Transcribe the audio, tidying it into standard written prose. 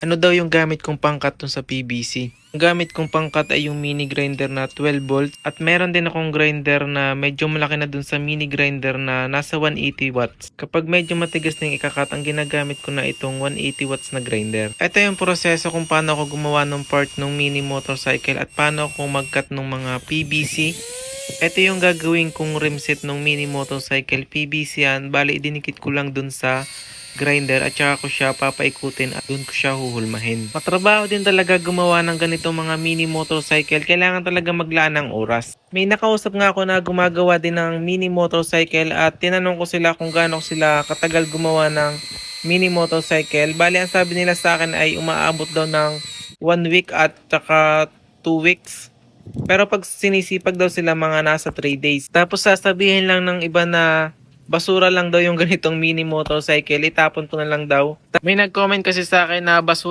Ano daw yung gamit kong pangkat dun sa PBC? Ang gamit kong pangkat ay yung mini grinder na 12 volts at meron din akong grinder na medyo malaki na dun sa mini grinder na nasa 180 watts. Kapag medyo matigas na yung ikakat, ang ginagamit ko na itong 180 watts na grinder. Ito yung proseso kung paano ako gumawa ng part ng mini motorcycle at paano ako mag-cut ng mga PBC. Ito yung gagawin kong rimset ng mini motorcycle. PBC yan, bali idinikit ko lang dun sa grinder at saka ko siya papaikutin at dun ko siya huhulmahin. Matrabaho din talaga gumawa ng ganitong mga mini motorcycle. Kailangan talaga maglaan ng oras. May nakausap nga ako na gumagawa din ng mini motorcycle at tinanong ko sila kung gaano sila katagal gumawa ng mini motorcycle. Bali ang sabi nila sa akin ay umaabot daw ng 1 week at saka 2 weeks. Pero pag sinisipag daw sila mga nasa 3 days. Tapos sasabihin lang ng iba na basura lang daw yung ganitong mini motorcycle, itapon ko na lang daw. May nag-comment kasi sa akin na basura